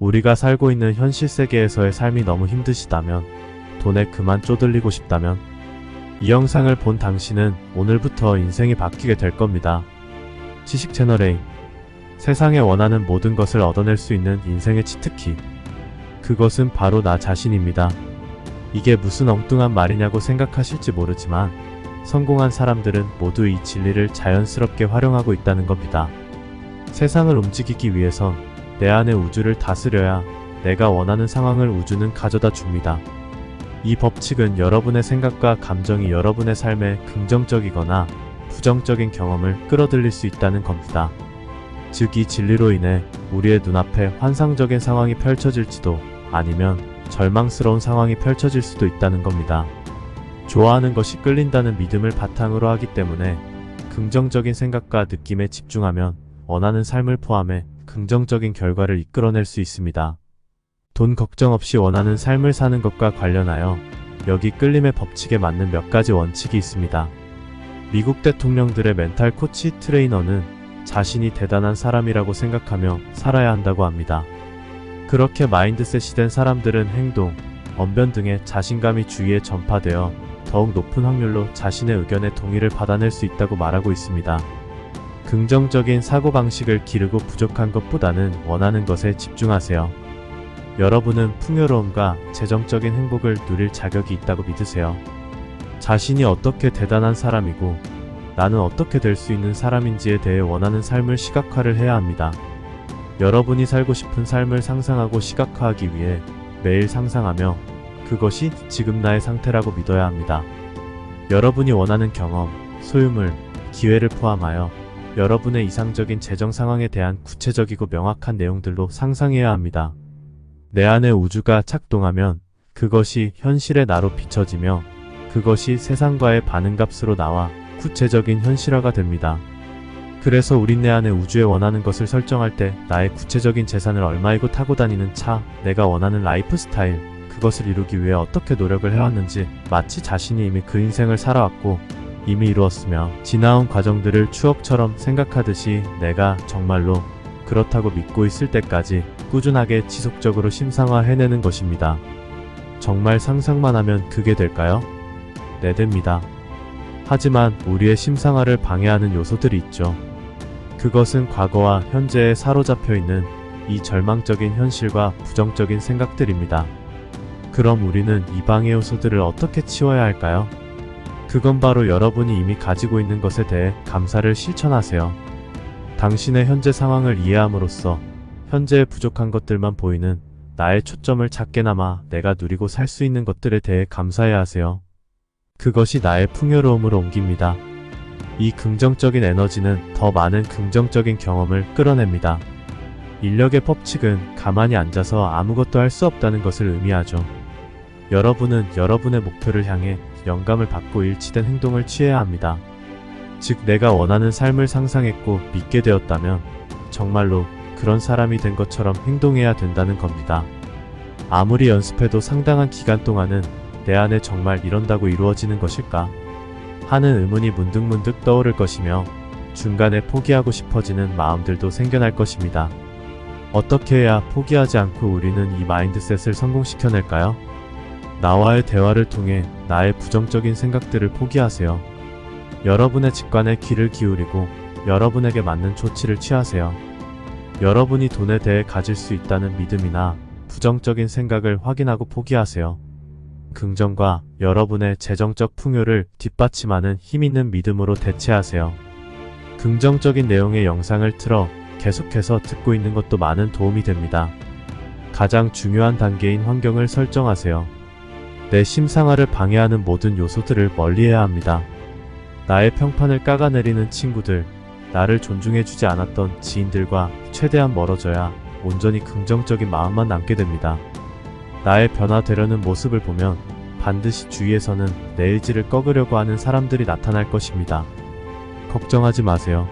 우리가 살고 있는 현실 세계에서의 삶이 너무 힘드시다면, 돈에 그만 쪼들리고 싶다면, 이 영상을 본 당신은 오늘부터 인생이 바뀌게 될 겁니다. 지식 채널 A. 세상에 원하는 모든 것을 얻어낼 수 있는 인생의 치트키. 그것은 바로 나 자신입니다. 이게 무슨 엉뚱한 말이냐고 생각하실지 모르지만 성공한 사람들은 모두 이 진리를 자연스럽게 활용하고 있다는 겁니다. 세상을 움직이기 위해선 내 안의 우주를 다스려야 내가 원하는 상황을 우주는 가져다 줍니다. 이 법칙은 여러분의 생각과 감정이 여러분의 삶에 긍정적이거나 부정적인 경험을 끌어들일 수 있다는 겁니다. 즉, 이 진리로 인해 우리의 눈앞에 환상적인 상황이 펼쳐질지도 아니면 절망스러운 상황이 펼쳐질 수도 있다는 겁니다. 좋아하는 것이 끌린다는 믿음을 바탕으로 하기 때문에 긍정적인 생각과 느낌에 집중하면 원하는 삶을 포함해 긍정적인 결과를 이끌어낼 수 있습니다. 돈 걱정 없이 원하는 삶을 사는 것과 관련하여 여기 끌림의 법칙에 맞는 몇 가지 원칙이 있습니다. 미국 대통령들의 멘탈 코치 트레이너는 자신이 대단한 사람이라고 생각하며 살아야 한다고 합니다. 그렇게 마인드셋이 된 사람들은 행동, 언변 등의 자신감이 주위에 전파되어 더욱 높은 확률로 자신의 의견에 동의를 받아낼 수 있다고 말하고 있습니다. 긍정적인 사고방식을 기르고 부족한 것보다는 원하는 것에 집중하세요. 여러분은 풍요로움과 재정적인 행복을 누릴 자격이 있다고 믿으세요. 자신이 어떻게 대단한 사람이고 나는 어떻게 될 수 있는 사람인지에 대해 원하는 삶을 시각화를 해야 합니다. 여러분이 살고 싶은 삶을 상상하고 시각화하기 위해 매일 상상하며 그것이 지금 나의 상태라고 믿어야 합니다. 여러분이 원하는 경험, 소유물, 기회를 포함하여 여러분의 이상적인 재정 상황에 대한 구체적이고 명확한 내용들로 상상해야 합니다. 내 안의 우주가 작동하면 그것이 현실의 나로 비춰지며 그것이 세상과의 반응값으로 나와 구체적인 현실화가 됩니다. 그래서 우린 내 안의 우주에 원하는 것을 설정할 때 나의 구체적인 재산을 얼마이고 타고 다니는 차, 내가 원하는 라이프 스타일, 그것을 이루기 위해 어떻게 노력을 해왔는지 마치 자신이 이미 그 인생을 살아왔고 이미 이루었으며 지나온 과정들을 추억처럼 생각하듯이 내가 정말로 그렇다고 믿고 있을 때까지 꾸준하게 지속적으로 심상화 해내는 것입니다. 정말 상상만 하면 그게 될까요? 네, 됩니다. 하지만 우리의 심상화를 방해하는 요소들이 있죠. 그것은 과거와 현재에 사로잡혀 있는 이 절망적인 현실과 부정적인 생각들입니다. 그럼 우리는 이 방해 요소들을 어떻게 치워야 할까요? 그건 바로 여러분이 이미 가지고 있는 것에 대해 감사를 실천하세요. 당신의 현재 상황을 이해함으로써 현재의 부족한 것들만 보이는 나의 초점을 작게나마 내가 누리고 살 수 있는 것들에 대해 감사해야 하세요. 그것이 나의 풍요로움으로 옮깁니다. 이 긍정적인 에너지는 더 많은 긍정적인 경험을 끌어냅니다. 인력의 법칙은 가만히 앉아서 아무것도 할 수 없다는 것을 의미하죠. 여러분은 여러분의 목표를 향해 영감을 받고 일치된 행동을 취해야 합니다. 즉, 내가 원하는 삶을 상상했고 믿게 되었다면 정말로 그런 사람이 된 것처럼 행동해야 된다는 겁니다. 아무리 연습해도 상당한 기간 동안은 내 안에 정말 이런다고 이루어지는 것일까? 하는 의문이 문득문득 떠오를 것이며 중간에 포기하고 싶어지는 마음들도 생겨날 것입니다. 어떻게 해야 포기하지 않고 우리는 이 마인드셋을 성공시켜낼까요? 나와의 대화를 통해 나의 부정적인 생각들을 포기하세요. 여러분의 직관에 귀를 기울이고 여러분에게 맞는 조치를 취하세요. 여러분이 돈에 대해 가질 수 있다는 믿음이나 부정적인 생각을 확인하고 포기하세요. 긍정과 여러분의 재정적 풍요를 뒷받침하는 힘있는 믿음으로 대체하세요. 긍정적인 내용의 영상을 틀어 계속해서 듣고 있는 것도 많은 도움이 됩니다. 가장 중요한 단계인 환경을 설정하세요. 내 심상화를 방해하는 모든 요소들을 멀리해야 합니다. 나의 평판을 깎아내리는 친구들, 나를 존중해주지 않았던 지인들과 최대한 멀어져야 온전히 긍정적인 마음만 남게 됩니다. 나의 변화되려는 모습을 보면 반드시 주위에서는 내 의지를 꺾으려고 하는 사람들이 나타날 것입니다. 걱정하지 마세요.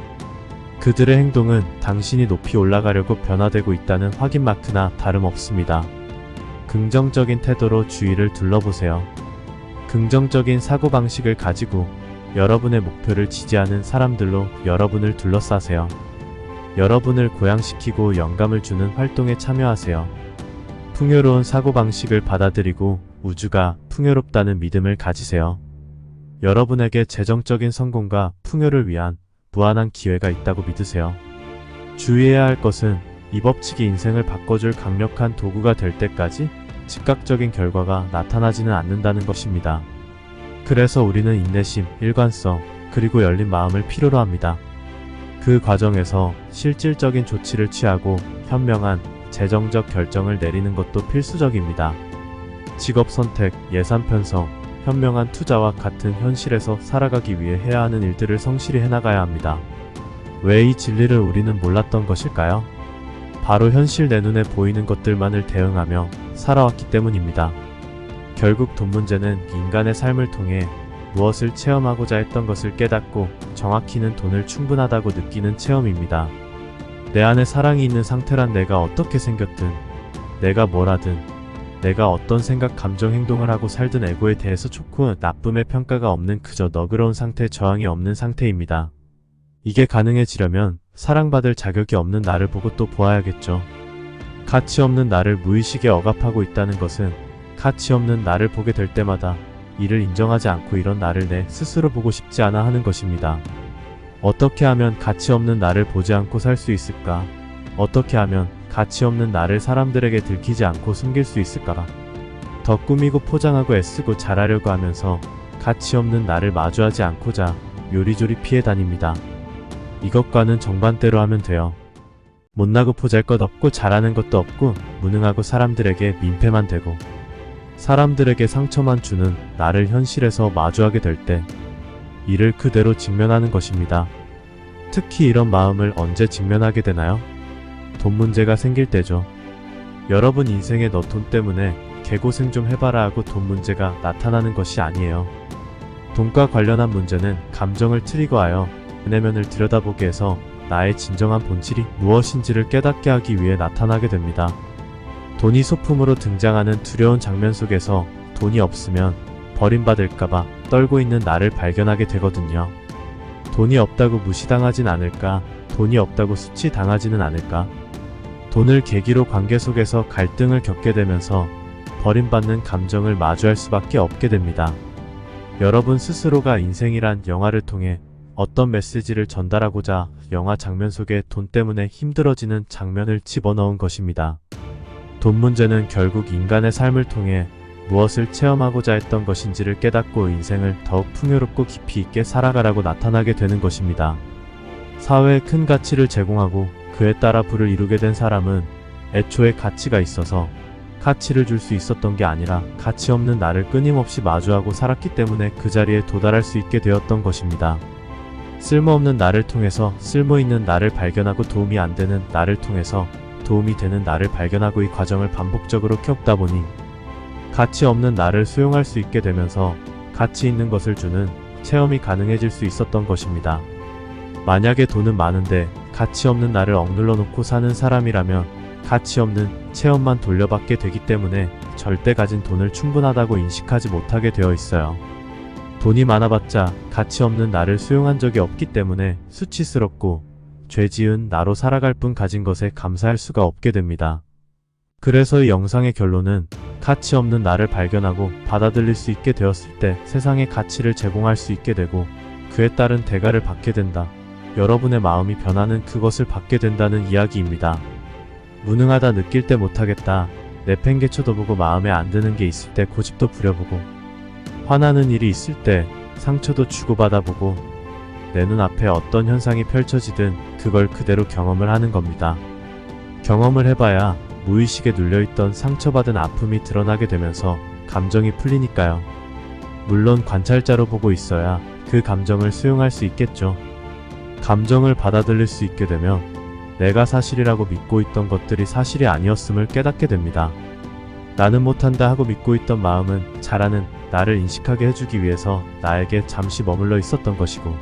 그들의 행동은 당신이 높이 올라가려고 변화되고 있다는 확인 마크나 다름없습니다. 긍정적인 태도로 주위를 둘러보세요. 긍정적인 사고방식을 가지고 여러분의 목표를 지지하는 사람들로 여러분을 둘러싸세요. 여러분을 고양시키고 영감을 주는 활동에 참여하세요. 풍요로운 사고방식을 받아들이고 우주가 풍요롭다는 믿음을 가지세요. 여러분에게 재정적인 성공과 풍요를 위한 무한한 기회가 있다고 믿으세요. 주의해야 할 것은 이 법칙이 인생을 바꿔줄 강력한 도구가 될 때까지 즉각적인 결과가 나타나지는 않는다는 것입니다. 그래서 우리는 인내심, 일관성, 그리고 열린 마음을 필요로 합니다. 그 과정에서 실질적인 조치를 취하고 현명한 재정적 결정을 내리는 것도 필수적입니다. 직업 선택, 예산 편성, 현명한 투자와 같은 현실에서 살아가기 위해 해야 하는 일들을 성실히 해나가야 합니다. 왜 이 진리를 우리는 몰랐던 것일까요? 바로 현실 내 눈에 보이는 것들만을 대응하며 살아왔기 때문입니다. 결국 돈 문제는 인간의 삶을 통해 무엇을 체험하고자 했던 것을 깨닫고 정확히는 돈을 충분하다고 느끼는 체험입니다. 내 안에 사랑이 있는 상태란 내가 어떻게 생겼든, 내가 뭘 하든, 내가 어떤 생각, 감정, 행동을 하고 살든 에고에 대해서 좋고 나쁨의 평가가 없는 그저 너그러운 상태, 저항이 없는 상태입니다. 이게 가능해지려면 사랑받을 자격이 없는 나를 보고 또 보아야겠죠. 가치 없는 나를 무의식에 억압하고 있다는 것은 가치 없는 나를 보게 될 때마다 이를 인정하지 않고 이런 나를 내 스스로 보고 싶지 않아 하는 것입니다. 어떻게 하면 가치 없는 나를 보지 않고 살 수 있을까? 어떻게 하면 가치 없는 나를 사람들에게 들키지 않고 숨길 수 있을까? 더 꾸미고 포장하고 애쓰고 잘하려고 하면서 가치 없는 나를 마주하지 않고자 요리조리 피해 다닙니다. 이것과는 정반대로 하면 돼요. 못나고 보잘것없고 잘하는 것도 없고 무능하고 사람들에게 민폐만 되고 사람들에게 상처만 주는 나를 현실에서 마주하게 될 때 이를 그대로 직면하는 것입니다. 특히 이런 마음을 언제 직면하게 되나요? 돈 문제가 생길 때죠. 여러분 인생에 너 돈 때문에 개고생 좀 해봐라 하고 돈 문제가 나타나는 것이 아니에요. 돈과 관련한 문제는 감정을 트리거하여 내면을 들여다보게 해서 나의 진정한 본질이 무엇인지를 깨닫게 하기 위해 나타나게 됩니다. 돈이 소품으로 등장하는 두려운 장면 속에서 돈이 없으면 버림받을까봐 떨고 있는 나를 발견하게 되거든요. 돈이 없다고 무시당하진 않을까? 돈이 없다고 수치당하지는 않을까? 돈을 계기로 관계 속에서 갈등을 겪게 되면서 버림받는 감정을 마주할 수밖에 없게 됩니다. 여러분 스스로가 인생이란 영화를 통해 어떤 메시지를 전달하고자 영화 장면 속에 돈 때문에 힘들어지는 장면을 집어넣은 것입니다. 돈 문제는 결국 인간의 삶을 통해 무엇을 체험하고자 했던 것인지를 깨닫고 인생을 더욱 풍요롭고 깊이 있게 살아가라고 나타나게 되는 것입니다. 사회에 큰 가치를 제공하고 그에 따라 부를 이루게 된 사람은 애초에 가치가 있어서 가치를 줄 수 있었던 게 아니라 가치 없는 나를 끊임없이 마주하고 살았기 때문에 그 자리에 도달할 수 있게 되었던 것입니다. 쓸모없는 나를 통해서 쓸모있는 나를 발견하고 도움이 안 되는 나를 통해서 도움이 되는 나를 발견하고 이 과정을 반복적으로 겪다 보니 가치 없는 나를 수용할 수 있게 되면서 가치 있는 것을 주는 체험이 가능해질 수 있었던 것입니다. 만약에 돈은 많은데 가치 없는 나를 억눌러 놓고 사는 사람이라면 가치 없는 체험만 돌려받게 되기 때문에 절대 가진 돈을 충분하다고 인식하지 못하게 되어 있어요. 돈이 많아봤자 가치 없는 나를 수용한 적이 없기 때문에 수치스럽고 죄 지은 나로 살아갈 뿐 가진 것에 감사할 수가 없게 됩니다. 그래서 이 영상의 결론은 가치 없는 나를 발견하고 받아들일 수 있게 되었을 때 세상에 가치를 제공할 수 있게 되고 그에 따른 대가를 받게 된다. 여러분의 마음이 변하는 그것을 받게 된다는 이야기입니다. 무능하다 느낄 때 못하겠다. 내팽개쳐도 보고 마음에 안 드는 게 있을 때 고집도 부려보고 화나는 일이 있을 때 상처도 주고받아보고 내 눈앞에 어떤 현상이 펼쳐지든 그걸 그대로 경험을 하는 겁니다. 경험을 해봐야 무의식에 눌려있던 상처받은 아픔이 드러나게 되면서 감정이 풀리니까요. 물론 관찰자로 보고 있어야 그 감정을 수용할 수 있겠죠. 감정을 받아들일 수 있게 되면 내가 사실이라고 믿고 있던 것들이 사실이 아니었음을 깨닫게 됩니다. 나는 못한다 하고 믿고 있던 마음은 잘하는 나를 인식하게 해주기 위해서 나에게 잠시 머물러 있었던 것이고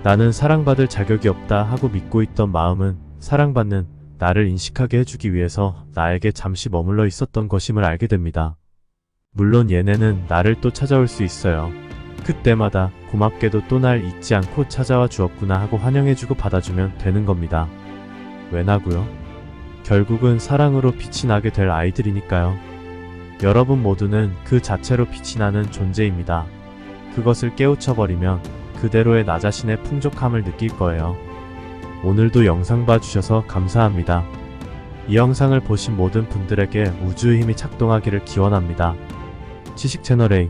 나는 사랑받을 자격이 없다 하고 믿고 있던 마음은 사랑받는 나를 인식하게 해주기 위해서 나에게 잠시 머물러 있었던 것임을 알게 됩니다. 물론 얘네는 나를 또 찾아올 수 있어요. 그때마다 고맙게도 또 날 잊지 않고 찾아와 주었구나 하고 환영해주고 받아주면 되는 겁니다. 왜 나고요? 결국은 사랑으로 빛이 나게 될 아이들이니까요. 여러분 모두는 그 자체로 빛이 나는 존재입니다. 그것을 깨우쳐버리면 그대로의 나 자신의 풍족함을 느낄 거예요. 오늘도 영상 봐주셔서 감사합니다. 이 영상을 보신 모든 분들에게 우주의 힘이 작동하기를 기원합니다. 지식채널A